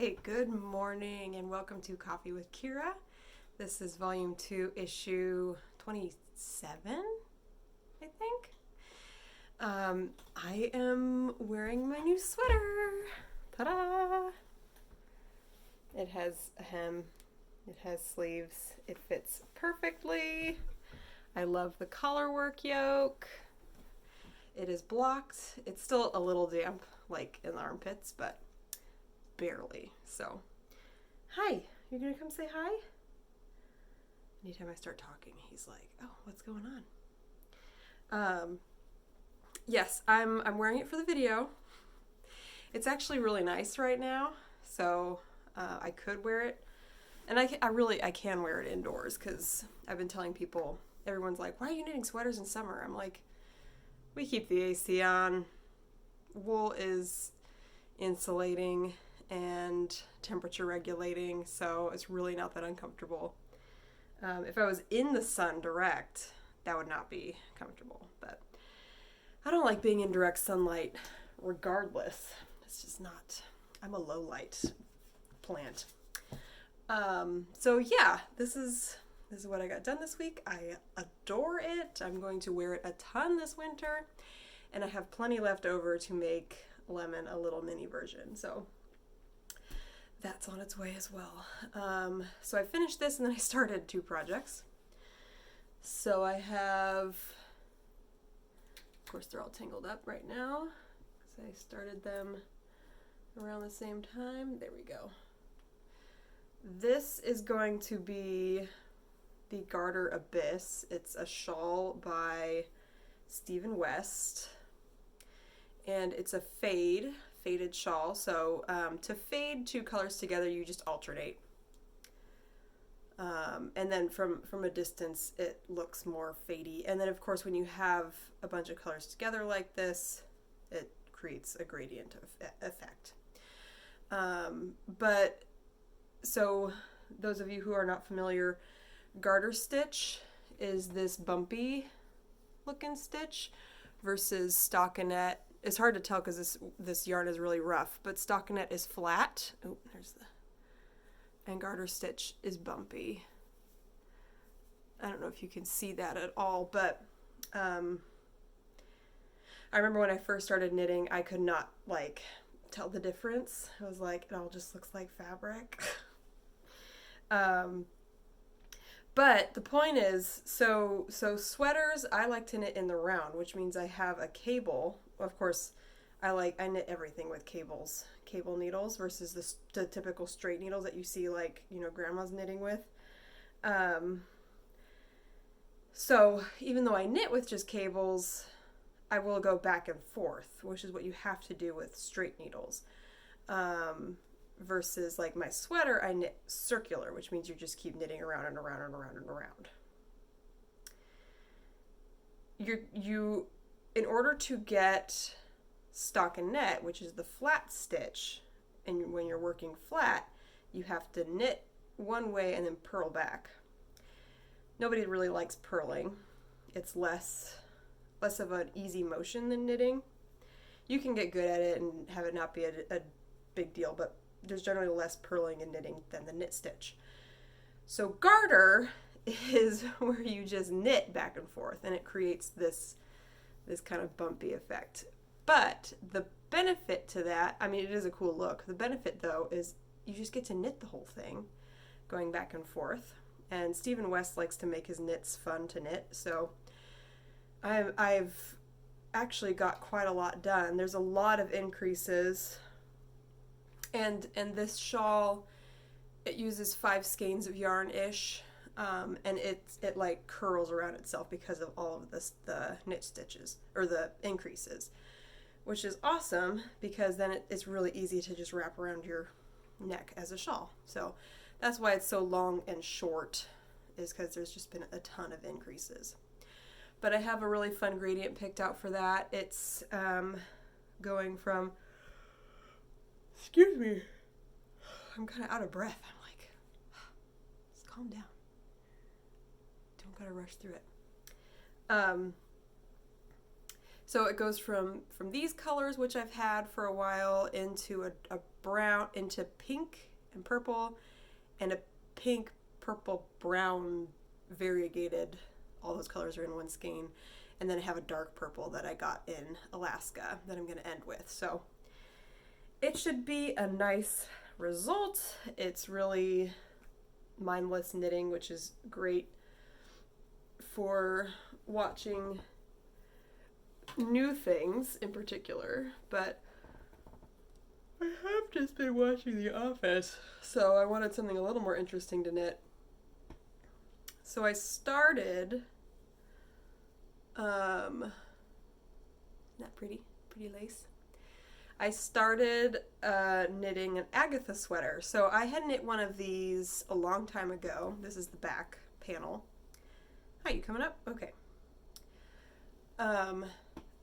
Hey, good morning and welcome to Coffee with Ciara. This is volume 2, issue 27, I think. I am wearing my new sweater. Ta-da! It has a hem, it has sleeves, it fits perfectly. I love the collar work yoke. It is blocked. It's still a little damp, like in the armpits, but barely. So, hi, you're gonna come say hi? Anytime I start talking, he's like, oh, what's going on? Yes, I'm wearing it for the video. It's actually really nice right now, so I could wear it, and I can wear it indoors because I've been telling people, everyone's like, why are you knitting sweaters in summer? I'm like, we keep the AC on. Wool is insulating and temperature regulating, so it's really not that uncomfortable. If I was in the sun direct, that would not be comfortable, but I don't like being in direct sunlight regardless. It's just not, I'm a low light plant. So yeah, this is what I got done this week. I adore it. I'm going to wear it a ton this winter, and I have plenty left over to make Lemon a little mini version, so that's on its way as well. So I finished this and then I started 2 projects. So I have, of course they're all tangled up right now because I started them around the same time. There we go. This is going to be the Garter Abyss. It's a shawl by Stephen West, and it's a faded shawl. So to fade 2 colors together, you just alternate. And then from a distance, it looks more fadey. And then, of course, when you have a bunch of colors together like this, it creates a gradient effect. But so those of you who are not familiar, garter stitch is this bumpy looking stitch versus stockinette. It's hard to tell because this yarn is really rough, but stockinette is flat. Oh, and garter stitch is bumpy. I don't know if you can see that at all, but I remember when I first started knitting, I could not tell the difference. I was like, it all just looks like fabric. But the point is, so sweaters I like to knit in the round, which means I have a cable. Of course, I knit everything with cable needles versus the typical straight needles that you see grandma's knitting with. So even though I knit with just cables, I will go back and forth, which is what you have to do with straight needles. Versus my sweater, I knit circular, which means you just keep knitting around and around and around and around. In order to get stockinette, which is the flat stitch, and when you're working flat, you have to knit one way and then purl back. Nobody really likes purling. It's less of an easy motion than knitting. You can get good at it and have it not be a big deal, but there's generally less purling and knitting than the knit stitch. So garter is where you just knit back and forth, and it creates this kind of bumpy effect. But the benefit to that, I mean, it is a cool look. The benefit, though, is you just get to knit the whole thing, going back and forth. And Stephen West likes to make his knits fun to knit, so I've actually got quite a lot done. There's a lot of increases. And this shawl, it uses 5 skeins of yarn-ish, and it curls around itself because of all of the knit stitches, or the increases, which is awesome because then it's really easy to just wrap around your neck as a shawl. So that's why it's so long and short, is because there's just been a ton of increases. But I have a really fun gradient picked out for that. It's going from, excuse me, I'm kind of out of breath. I'm like, just calm down. Don't gotta rush through it. So it goes from these colors, which I've had for a while, into a brown into pink and purple, and a pink, purple, brown variegated. All those colors are in one skein. And then I have a dark purple that I got in Alaska that I'm going to end with. So it should be a nice result. It's really mindless knitting, which is great for watching new things in particular. But I have just been watching The Office, so I wanted something a little more interesting to knit. So I started... isn't that pretty? Pretty lace. I started knitting an Agatha sweater. So I had knit one of these a long time ago. This is the back panel. Hi, you coming up? Okay.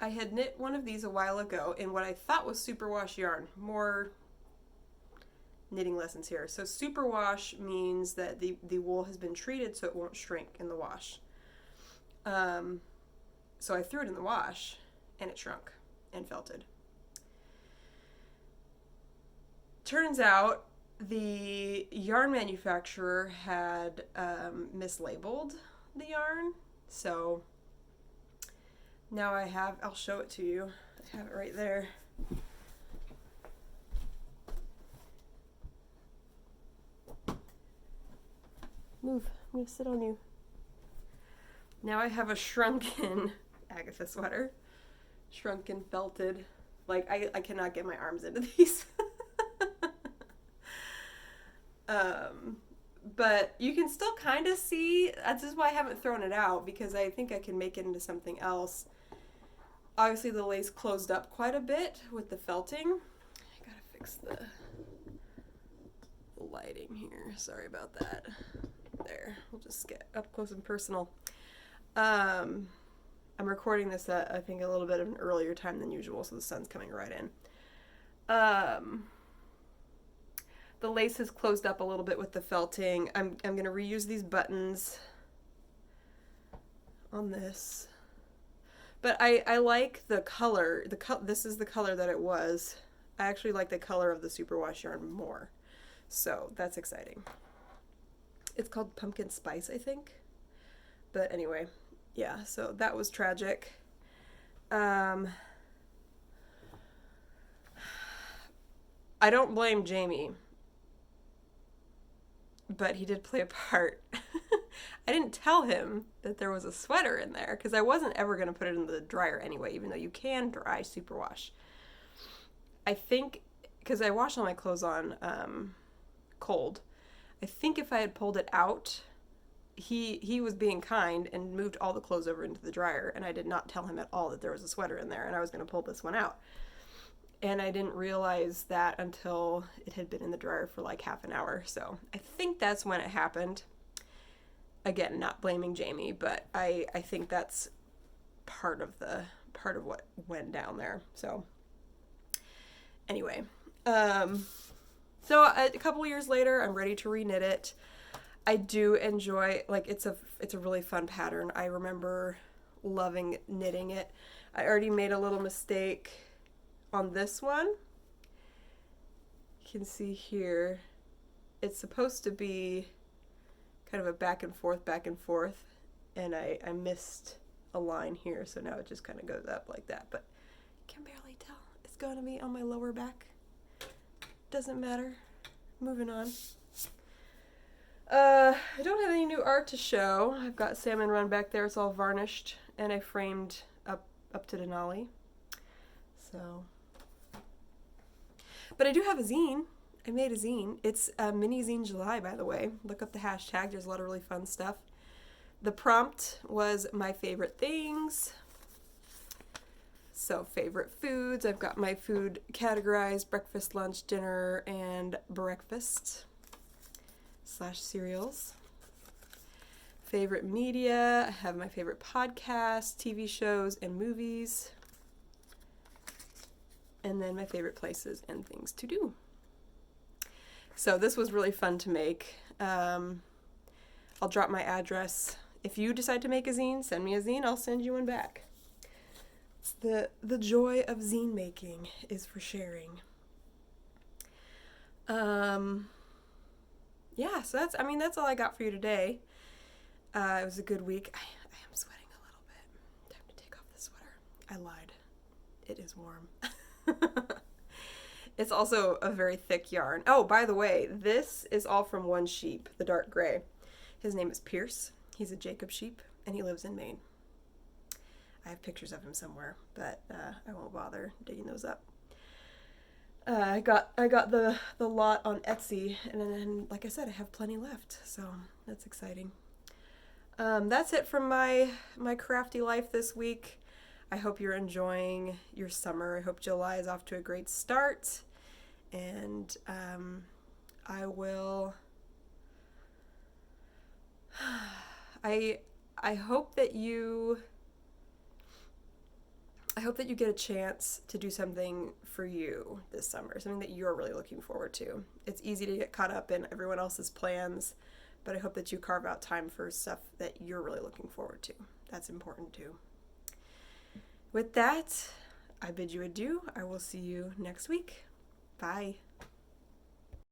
I had knit one of these a while ago in what I thought was superwash yarn. More knitting lessons here. So superwash means that the wool has been treated so it won't shrink in the wash. So I threw it in the wash, and it shrunk and felted. Turns out the yarn manufacturer had mislabeled the yarn, so now I'll show it to you. I have it right there. Move, I'm gonna sit on you. Now I have a shrunken Agatha sweater. Shrunken, felted. Like, I cannot get my arms into these. But you can still kind of see, that's just why I haven't thrown it out, because I think I can make it into something else. Obviously the lace closed up quite a bit with the felting. I gotta fix the lighting here. Sorry about that. There, we'll just get up close and personal. I'm recording this at, I think, a little bit of an earlier time than usual, so the sun's coming right in. The lace has closed up a little bit with the felting. I'm going to reuse these buttons on this. But I like the color. This is the color that it was. I actually like the color of the superwash yarn more. So that's exciting. It's called Pumpkin Spice, I think. But anyway, yeah, so that was tragic. I don't blame Jamie, but he did play a part. I didn't tell him that there was a sweater in there because I wasn't ever going to put it in the dryer anyway, even though you can dry superwash. I think, because I wash all my clothes on cold, I think if I had pulled it out, he was being kind and moved all the clothes over into the dryer, and I did not tell him at all that there was a sweater in there, and I was going to pull this one out. And I didn't realize that until it had been in the dryer for like half an hour. So I think that's when it happened. Again, not blaming Jamie, but I think that's part of what went down there. So anyway, so a couple years later, I'm ready to reknit it. I do enjoy, like, it's a really fun pattern. I remember loving knitting it. I already made a little mistake on this one. You can see here, it's supposed to be kind of a back and forth, and I missed a line here, so now it just kind of goes up like that, but you can barely tell. It's going to be on my lower back. Doesn't matter. Moving on. I don't have any new art to show. I've got Salmon Run back there. It's all varnished, and I framed up to Denali. So, but I do have a zine. I made a zine. It's a mini zine July, by the way. Look up the hashtag. There's a lot of really fun stuff. The prompt was my favorite things. So favorite foods. I've got my food categorized: breakfast, lunch, dinner, and breakfast / cereals. Favorite media. I have my favorite podcasts, TV shows, and movies. And then my favorite places and things to do. So this was really fun to make. I'll drop my address. If you decide to make a zine, send me a zine. I'll send you one back. It's the joy of zine making is for sharing. Yeah, so that's all I got for you today. It was a good week. I am sweating a little bit. Time to take off the sweater. I lied. It is warm. It's also a very thick yarn. Oh, by the way, this is all from one sheep, the dark gray. His name is Pierce. He's a Jacob sheep, and he lives in Maine. I have pictures of him somewhere, but I won't bother digging those up. I got the lot on Etsy, and then, like I said, I have plenty left, so that's exciting. That's it from my crafty life this week. I hope you're enjoying your summer. I hope July is off to a great start, and I will. I hope that you. I hope that you get a chance to do something for you this summer, something that you're really looking forward to. It's easy to get caught up in everyone else's plans, but I hope that you carve out time for stuff that you're really looking forward to. That's important too. With that, I bid you adieu. I will see you next week. Bye.